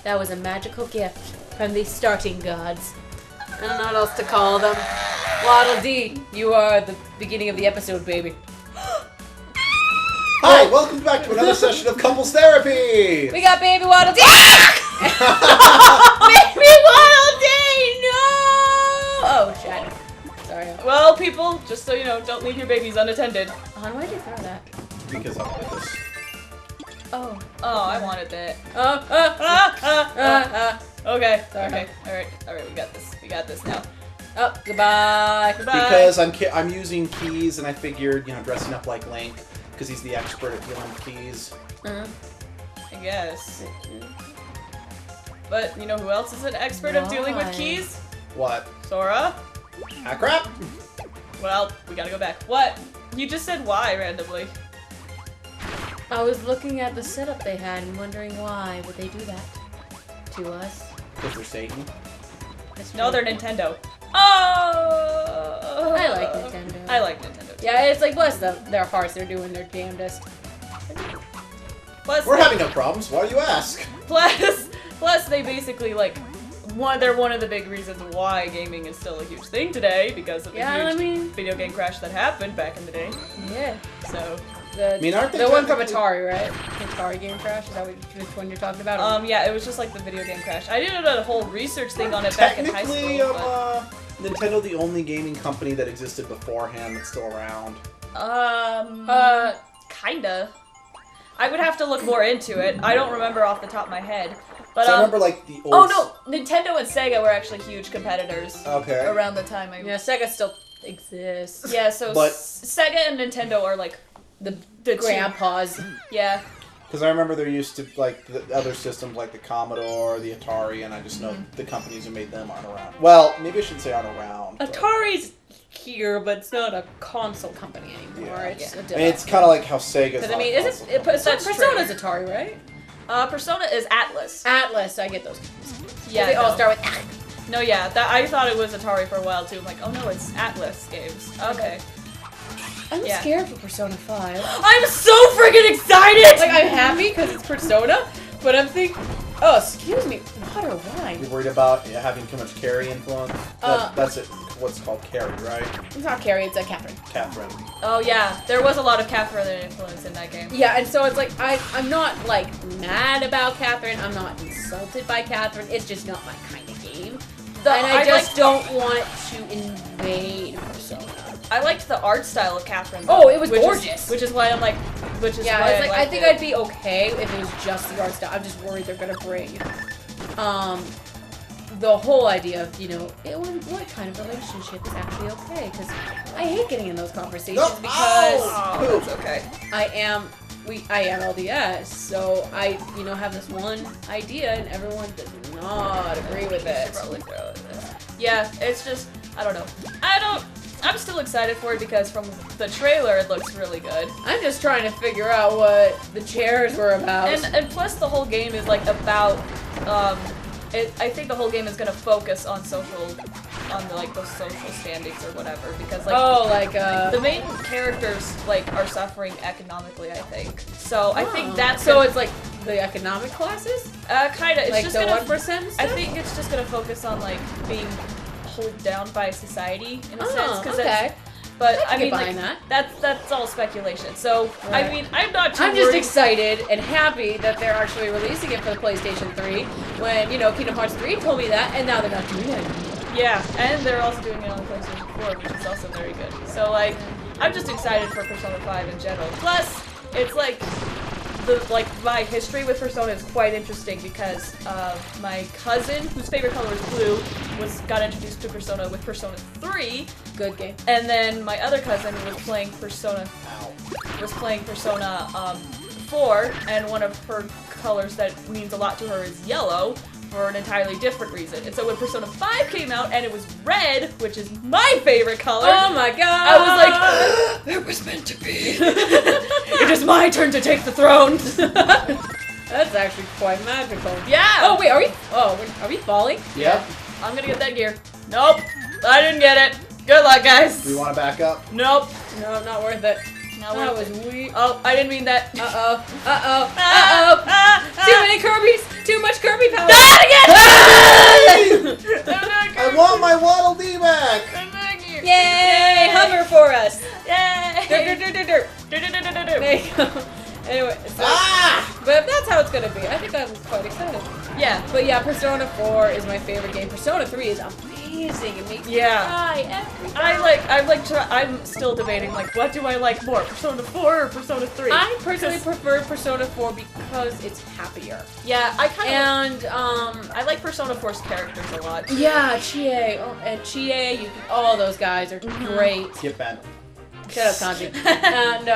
That was a magical gift from the starting gods. I don't know what else to call them. Waddle Dee, you are the beginning of the episode, baby. Hi, welcome back to another session of Couples Therapy! We got Baby Waddle Dee! Baby Waddle Dee! No! Oh, shit. Sorry. Well, people, just so you know, don't leave your babies unattended. Hon, why'd you throw that? Because I did this. Oh. Oh, I wanted that. Okay. Sorry. Okay. All right. We got this now. Oh, goodbye. Goodbye. Because I'm using keys, and I figured, dressing up like Link, because he's the expert at dealing with keys. I guess. But you know who else is an expert of dealing with keys? What? Sora. Ah, crap! Well, we gotta go back. What? You just said why randomly. I was looking at the setup they had and wondering why would they do that to us. Because they're Satan. No, they're Nintendo. Oh! I like Nintendo. I like Nintendo too. Yeah, it's like, bless them. Their hearts, they're doing their damnedest. Plus, We're having no problems, why do you ask? Plus, they basically they're one of the big reasons why gaming is still a huge thing today because of the huge video game crash that happened back in the day. Yeah. So the one from Atari, right? Atari game crash. Is that which one you're talking about? Yeah, it was just like the video game crash. I did a whole research thing on it back in high school. Technically, Nintendo the only gaming company that existed beforehand that's still around. Kinda. I would have to look more into it. I don't remember off the top of my head. But I remember the old... Oh no! Nintendo and Sega were actually huge competitors. Okay. Around the time Yeah, Sega still exists. Yeah, so Sega and Nintendo are the grandpas. Yeah. Because I remember there used to, the other systems like the Commodore, the Atari, and I just know the companies who made them aren't around. Well, maybe I shouldn't say aren't around. Atari's here, but it's not a console company anymore. Yeah. It's it's kind of like how Sega's Because, Persona's Atari, right? Persona is Atlas. Atlas, I get those. Yeah, they all start with No, yeah, I thought it was Atari for a while too. I'm like, oh no, it's Atlas games. Okay. I'm scared for Persona 5. I'm so freaking excited! I'm happy because it's Persona, but I'm thinking, oh, excuse me, water, wine. You're worried about having too much Carrie influence? That's it. What's called Carrie, right? It's not Carrie, it's Catherine. Catherine. Oh yeah, there was a lot of Catherine influence in that game. Yeah, and so it's I'm not mad about Catherine, I'm not insulted by Catherine, it's just not my kind of game. And I just don't want to invade Persona. I liked the art style of Catherine. Oh, it was gorgeous. Which is why I'm like, I think I'd be okay if it was just the art style. I'm just worried they're gonna bring, the whole idea of, what kind of relationship is actually okay? Because I hate getting in those conversations because that's okay. I am LDS, so I, have this one idea and everyone does not agree with it. Yeah, it's just, I don't know. I'm still excited for it because from the trailer it looks really good. I'm just trying to figure out what the chairs were about. And plus the whole game is about, I think the whole game is gonna focus on the social standings or whatever because the main characters are suffering economically, I think. So I think that's it's the economic classes. Kinda. It's just the gonna 1%. I think it's just gonna focus on being held down by society in a sense. But I mean, that's all speculation. So I mean, I'm not too I'm just excited and happy that they're actually releasing it for the PlayStation 3. When Kingdom Hearts 3 told me that, and now they're not doing it. Yeah, and they're also doing it on the PlayStation 4, which is also very good. So I'm just excited for Persona 5 in general. Plus, it's my history with Persona is quite interesting because my cousin, whose favorite color is blue, got introduced to Persona with Persona 3. Good game. And then my other cousin was playing Persona 4, and one of her colors that means a lot to her is yellow for an entirely different reason. And so when Persona 5 came out and it was red, which is my favorite color. Oh my god! I was like, it was meant to be. It is my turn to take the throne. That's actually quite magical. Yeah. Oh wait, are we falling? Yep. I'm gonna get that gear. Nope. I didn't get it. Good luck, guys. Do you want to back up? Nope. No, not worth it. That was weak. Oh, I didn't mean that. Too many Kirbys! Too much Kirby power! No! gonna be. I think I'm quite excited. Yeah. But yeah, Persona 4 is my favorite game. Persona 3 is amazing. It makes me cry every time. I'm still debating, like, what do I like more, Persona 4 or Persona 3? I personally prefer Persona 4 because it's happier. Yeah, I kind of... And, I like Persona 4's characters a lot. Yeah, Chie. And Chie, all those guys are great. Get bent. Shut up, Kanji. And,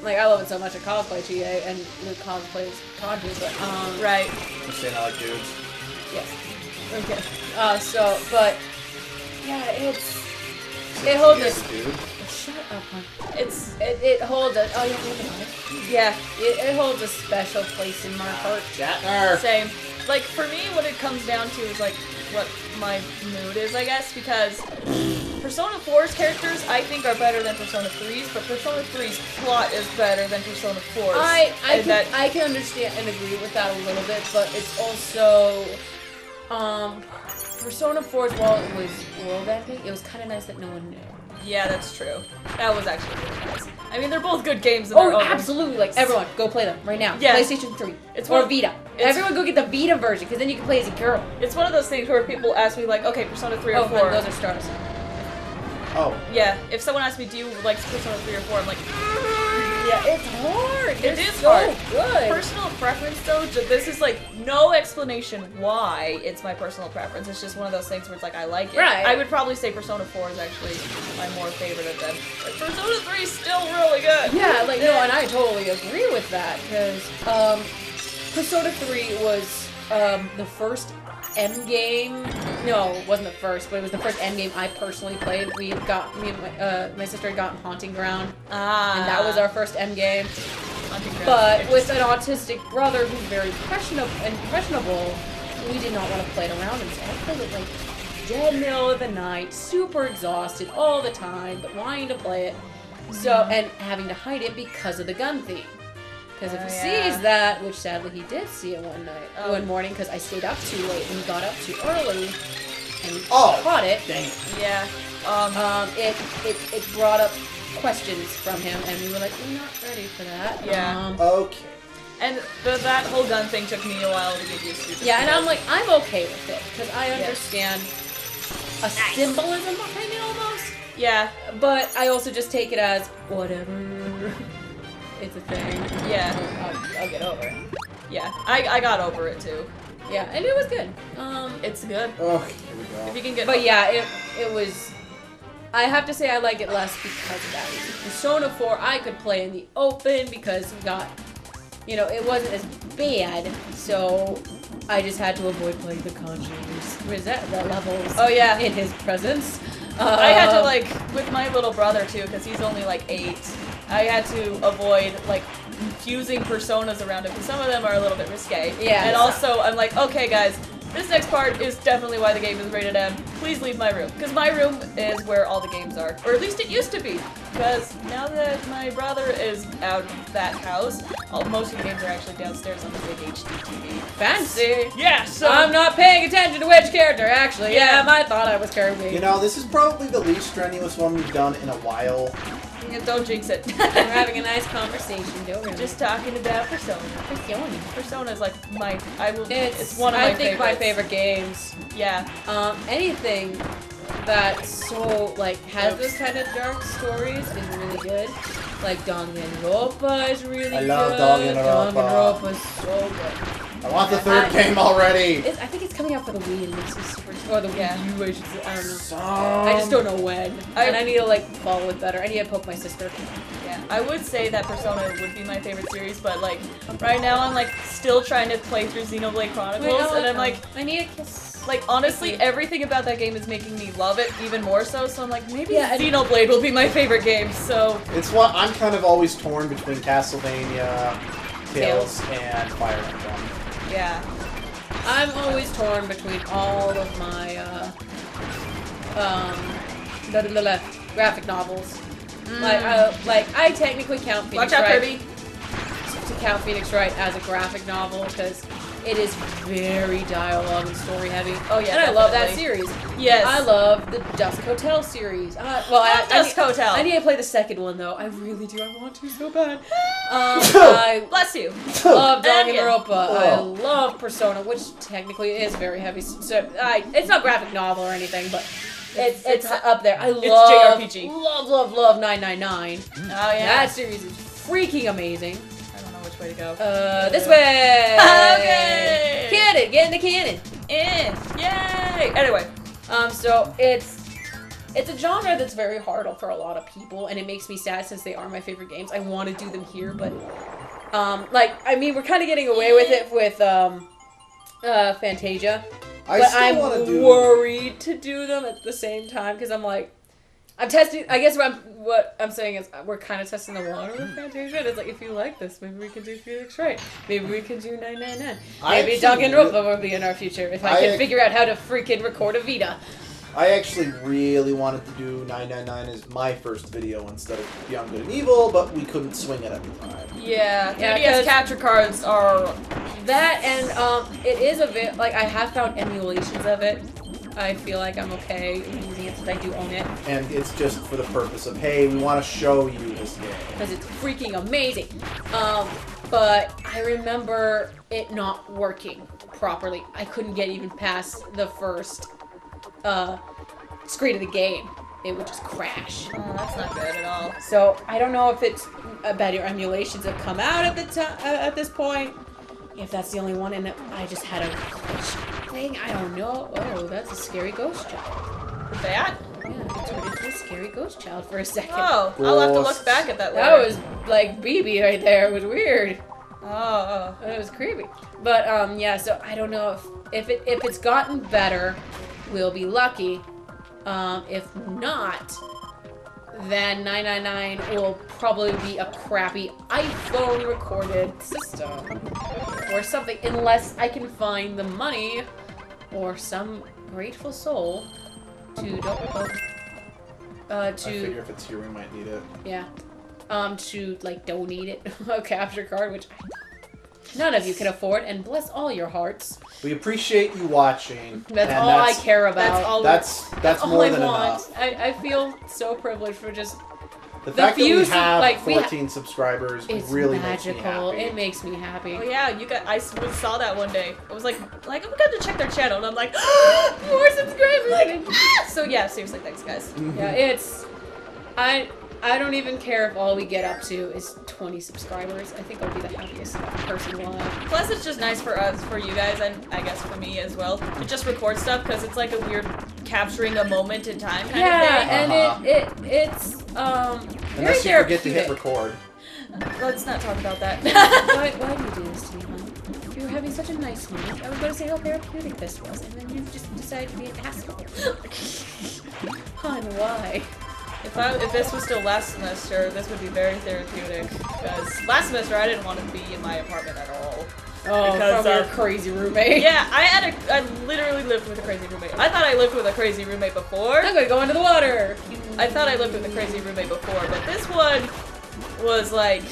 like, I love it so much. I cosplay Chie, and Luke cosplays Kanji, but, Right. I'm saying I like dudes. Yes. Okay. But, yeah, it holds a... Shut up, hon. It holds a... Oh, yeah, it holds a special place in my heart. Same. Like, for me, what it comes down to is, like, what my mood is, I guess, because Persona 4's characters, I think, are better than Persona 3's, but Persona 3's plot is better than Persona 4's. I can understand and agree with that a little bit, but it's also... Persona 4's, while it was world-ending, it was kind of nice that no one knew. Yeah, that's true. That was actually really nice. I mean, they're both good games in their own. Absolutely. Like, everyone, go play them right now. Yeah. PlayStation 3. Or Vita. Everyone go get the Vita version, because then you can play as a girl. It's one of those things where people ask me, like, okay, Persona 3 or 4. Those are stars. Oh. Yeah, if someone asks me, do you like Persona 3 or 4, I'm like, yeah, it's hard. It is so hard. Good. Personal preference, though, this is like no explanation why it's my personal preference. It's just one of those things where it's like I like it. Right. I would probably say Persona 4 is actually my more favorite of them. But Persona 3 is still really good. Yeah, like no, and I totally agree with that because Persona 3 was the first M game. No, it wasn't the first, but it was the first M game I personally played. Me and my sister had gotten Haunting Ground, and that was our first M game. But with an autistic brother who's very impressionable, we did not want to play it around him, so I played it like dead middle of the night, super exhausted all the time, but wanting to play it. So, and having to hide it because of the gun theme. Because if he sees that, which sadly he did see it one morning, because I stayed up too late and he got up too early, and he caught it. Dang it. Yeah. It brought up questions from him, and we were like, we're not ready for that. Yeah. Okay. And that whole gun thing took me a while to get used to. Yeah, and I'm like, I'm okay with it, because I understand a symbolism behind it almost. Yeah. But I also just take it as, whatever. It's a thing. Yeah. I'll get over it. Yeah. I got over it too. Yeah, and it was good. It's good. Oh, here we go. If you can get. But yeah, it was. I have to say I like it less because of that reason. Persona 4 I could play in the open because we got, it wasn't as bad, so I just had to avoid playing the Kanji's levels. Oh yeah. In his presence. I had to with my little brother too, because he's only like 8. I had to avoid fusing personas around him because some of them are a little bit risque. Yeah. And also, I'm like, okay, guys, this next part is definitely why the game is rated M. Please leave my room, because my room is where all the games are, or at least it used to be. Because now that my brother is out of that house, most of the games are actually downstairs on the big HD TV. Fancy. Yeah. So I'm not paying attention to which character actually. Yeah, I thought I was Kirby. This is probably the least strenuous one we've done in a while. Don't jinx it. We're having a nice conversation, don't we? Just talking about Persona. Persona is like it's one of my favorites. I think my favorite games. Yeah. Anything that has those kind of dark stories is really good. Like Danganronpa is really good. I love Danganronpa. Danganronpa is so good. I want the third game already. I think it's coming out for the Wii and it's super, or the Wii U, I should say. I don't know. I just don't know when. And I need to follow it better. I need to poke my sister. Yeah, I would say that Persona would be my favorite series, but right now I'm still trying to play through Xenoblade Chronicles, and I'm I need a kiss. Honestly, everything about that game is making me love it even more so. So I'm like, maybe Xenoblade will be my favorite game. So it's what I'm kind of always torn between Castlevania, Tales, and Fire Emblem. Yeah. I'm always torn between all of my graphic novels. I technically count Phoenix Watch out, Wright. Kirby. To count Phoenix Wright as a graphic novel because it is very dialogue and story heavy. Oh yeah, and I love that definitely. series. Yes. I love the Dusk Hotel series. Dusk Hotel. I need to play the second one though. I really do. I want to so bad. I Bless you. love And Danganronpa. I Oh. love Persona, which technically is very heavy. So it's not graphic novel or anything, but it's up there. I love JRPG. love 999. Oh yeah. That series is freaking amazing. I don't know which way to go. This way. Okay. Cannon, get in the cannon. Yay! Anyway, So it's a genre that's very hard for a lot of people, and it makes me sad since they are my favorite games. I want to do them here, but we're kind of getting away with it with Fantasia, I but still I'm want to do. worried to do them at the same time because I'm like, I'm testing. I guess what I'm saying is we're kind of testing the water with Fantasia. And it's like, if you like this, maybe we can do Phoenix Wright. Maybe we can do 999. Maybe Danganronpa will be in our future if I can figure out how to freaking record a Vita. I actually really wanted to do 999 as my first video instead of Beyond Good and Evil, but we couldn't swing it at the time. yeah, Yeah, 3DS 'cause- capture cards are. That and it is a bit like I have found emulations of it. I feel like I'm okay using it since I do own it And it's just for the purpose of, hey, we want to show you this game. because it's freaking amazing. But I remember it not working properly. I couldn't get even past the first screen of the game. It would just crash. Oh, that's not good at all. So I don't know if it's better emulations have come out at the at this point. If that's the only one, and I just had a glitch thing, I don't know. Oh, that's a scary ghost child. That? Yeah, it turned into a scary ghost child for a second. Oh, I'll have to Gross. look back at that later. That was like BB right there. It was weird. Oh. It was creepy. But yeah. So I don't know if it's gotten better, we'll be lucky. If not, then 999 will probably be a crappy iPhone recorded system or something, unless I can find the money or some grateful soul to I figure if it's here, we might need it. to like donate it a capture card, which none of you can afford, and bless all your hearts. We appreciate you watching. That's and all I care about. That's all more I than want. enough. I feel so privileged for just The fact that we views, have like, 14 subscribers it's really magical. makes me happy. It makes me happy. Oh yeah, I saw that one day. I was like I'm going to check their channel, and I'm like, more subscribers. Like, so yeah, seriously, thanks guys. Yeah, it's I don't even care if all we get up to is 20 subscribers. I think I'll be the happiest person alive. Plus, it's just nice for us, for you guys, and I guess for me as well, to just record stuff because it's like a weird capturing a moment in time kind of thing. Yeah, and it's Unless very you forget to hit therapeutic. record. Let's not talk about that. Why do you do this to me, hon? You were having such a nice moment. I was going to say how therapeutic this was, and then you just decided to be an asshole. Hon, why? If this was still last semester, this would be very therapeutic. Because last semester I didn't want to be in my apartment at all. Oh, Because, from your crazy roommate. Yeah, I literally lived with a crazy roommate. I thought I lived with a crazy roommate before. I'm gonna go into the water. I thought I lived with a crazy roommate before, but this one was like,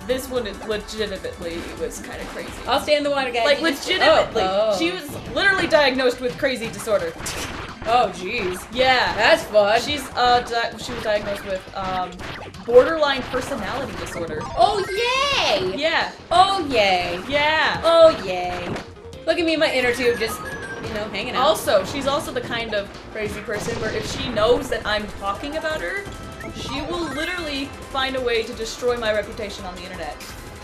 this one legitimately was kind of crazy. I'll stay in the water, guys. Like You just- legitimately, Oh. she was literally diagnosed with crazy disorder. Oh, jeez. Yeah, That's fun. she was diagnosed with borderline personality disorder. Oh, yay! Yeah, Oh, yay. yeah. Oh, yay. Look at me in my inner tube just, hanging out. Also, she's also the kind of crazy person where if she knows that I'm talking about her, she will literally find a way to destroy my reputation on the internet.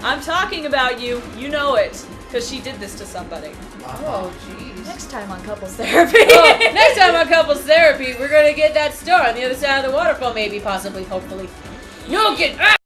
I'm talking about you, you know it, because she did this to somebody. Oh, jeez. Next time on Couples Therapy. Oh, next time on Couples Therapy, we're gonna get that star on the other side of the waterfall, maybe, possibly, hopefully. You'll get